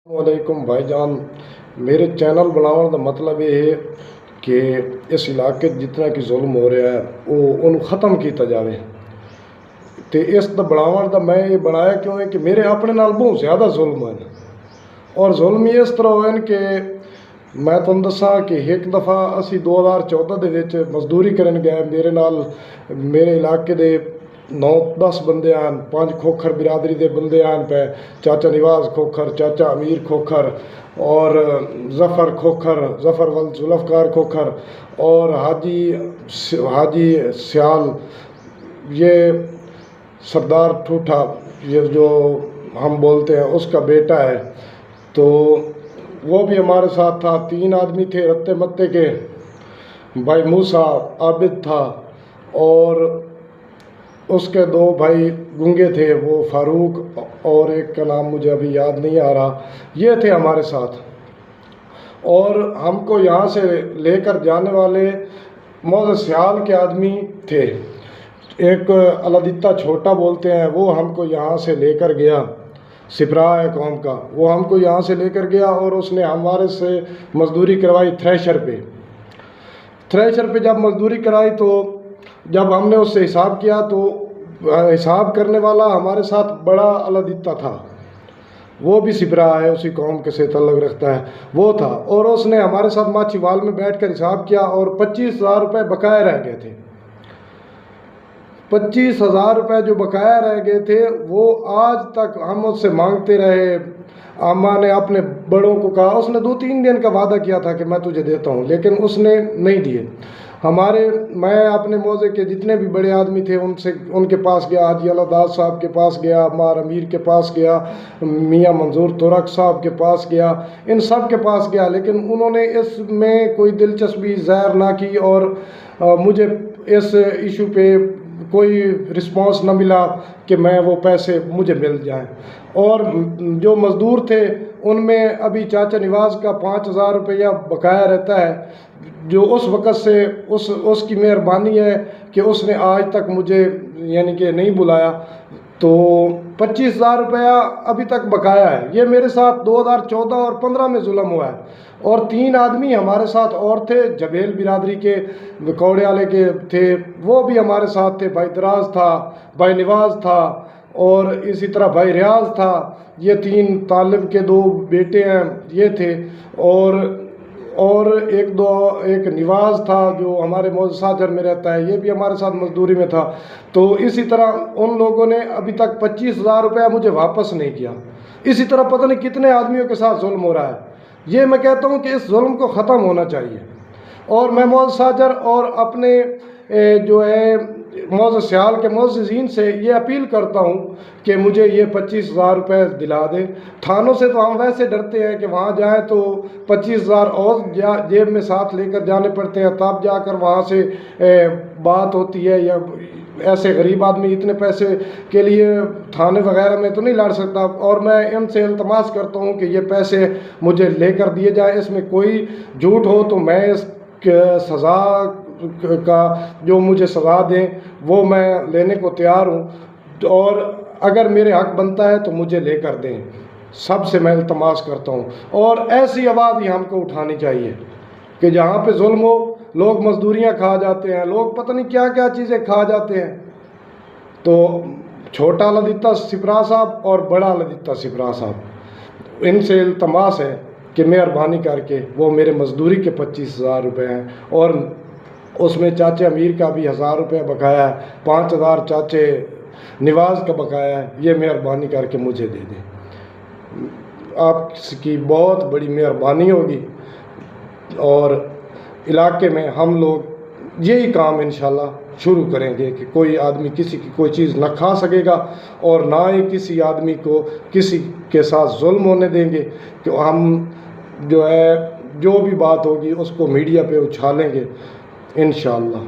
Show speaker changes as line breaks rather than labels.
वालेकुम भाईजान। मेरे चैनल बनाने का मतलब ये है कि इस इलाके जितना कि जुल्म हो रहा है वो उन्हें ख़त्म किया जाए। तो इस बनावन का मैं ये बनाया क्यों है कि मेरे अपने नाल बहुत ज़्यादा जुल्म है और जुल्म इस तरह है कि मैं तुम दसा कि एक दफ़ा असी 2014 के मजदूरी करन गए। मेरे नाल मेरे इलाके दे 9-10 बंदे आन, 5 खोखर बिरादरी के बंदे आन पे, चाचा निवाज खोखर, चाचा अमीर खोखर और जफ़र वल जुल्फ़कार खोखर और हाजी सियाल, ये सरदार ठूठा, ये जो हम बोलते हैं उसका बेटा है, तो वो भी हमारे साथ था। 3 आदमी थे रत्ते मत्ते के, भाई मूसा आबिद था और उसके 2 भाई गूंगे थे, वो फारूक और एक का नाम मुझे अभी याद नहीं आ रहा। ये थे हमारे साथ और हमको यहाँ से लेकर जाने वाले मौज सियाल के आदमी थे। एक अलादित्ता छोटा बोलते हैं, वो हमको यहाँ से लेकर गया, सिपरा है कौम का, वो हमको यहाँ से लेकर गया और उसने हमारे से मजदूरी करवाई थ्रेशर पे जब मजदूरी कराई तो जब हमने उससे हिसाब किया तो हिसाब करने वाला हमारे साथ बड़ा अलादित्ता था, वो भी सिपरा है, उसी कौम के से तल्लुक़ रखता है, वो था। और उसने हमारे साथ माछीवाल में बैठकर हिसाब किया और 25,000 रुपये बकाया रह गए थे। 25,000 रुपये जो बकाया रह गए थे वो आज तक हम उससे मांगते रहे। अम्मा ने अपने बड़ों को कहा, उसने 2-3 दिन का वादा किया था कि मैं तुझे देता हूँ, लेकिन उसने नहीं दिए। मैं अपने मौजे के जितने भी बड़े आदमी थे उनके पास गया, हाजी अलादास साहब के पास गया, मार अमीर के पास गया, मियाँ मंजूर तुरक साहब के पास गया, इन सब के पास गया, लेकिन उन्होंने इसमें कोई दिलचस्पी ज़ाहिर ना की और मुझे इस इशू पे कोई रिस्पांस न मिला कि मैं वो पैसे मुझे मिल जाएं। और जो मज़दूर थे उनमें अभी चाचा निवाज का 5,000 रुपया बकाया रहता है, जो उस वक़्त से उसकी मेहरबानी है कि उसने आज तक मुझे यानी कि नहीं बुलाया, तो 25,000 रुपया अभी तक बकाया है। ये मेरे साथ 2014 और 15 में जुल्म हुआ है। और 3 आदमी हमारे साथ और थे, जबेल बिरादरी के कौड़े वाले के थे, वो भी हमारे साथ थे। भाई दराज था, भाई निवाज था और इसी तरह भाई रियाज था। ये 3 तालिब के 2 बेटे हैं, ये थे। और एक निवाज था जो हमारे मौज साझर में रहता है, ये भी हमारे साथ मजदूरी में था। तो इसी तरह उन लोगों ने अभी तक 25,000 रुपया मुझे वापस नहीं किया। इसी तरह पता नहीं कितने आदमियों के साथ जुल्म हो रहा है। ये मैं कहता हूँ कि इस जुल्म को ख़त्म होना चाहिए। और मैं मौज साझर और अपने जो है मौज सियाल के मोअज़्ज़िज़ीन से ये अपील करता हूँ कि मुझे ये 25,000 रुपये दिला दें। थानों से तो हम वैसे डरते हैं कि वहाँ जाएं तो 25,000 और जेब में साथ लेकर जाने पड़ते हैं, तब जाकर वहाँ से बात होती है, या ऐसे गरीब आदमी इतने पैसे के लिए थाने वगैरह में तो नहीं लड़ सकता। और मैं इनसे इल्तमास करता हूँ कि ये पैसे मुझे लेकर दिए जाए। इसमें कोई झूठ हो तो मैं इस सज़ा का जो मुझे सज़ा दें वो मैं लेने को तैयार हूँ, और अगर मेरे हक बनता है तो मुझे लेकर दें। सबसे मैं इल्तमास करता हूँ। और ऐसी आवाज़ ही हमको उठानी चाहिए कि जहाँ पे जुल्म हो, लोग मजदूरियाँ खा जाते हैं, लोग पता नहीं क्या क्या चीज़ें खा जाते हैं। तो छोटा अलादित्ता सिपरा साहब और बड़ा अलादित्ता सिपरा साहब, इनसे इल्तमास है कि मेहरबानी करके वो मेरे मजदूरी के 25,000 रुपये हैं, और उसमें चाचे अमीर का भी 1,000 रुपये बकाया है, 5,000 चाचे निवाज का बकाया है, ये मेहरबानी करके मुझे दे दें। आपकी बहुत बड़ी मेहरबानी होगी। और इलाके में हम लोग यही काम इंशाल्लाह शुरू करेंगे कि कोई आदमी किसी की कोई चीज़ न खा सकेगा और ना ही किसी आदमी को किसी के साथ जुल्म होने देंगे। कि हम जो है जो भी बात होगी उसको मीडिया पे उछालेंगे इंशाअल्लाह।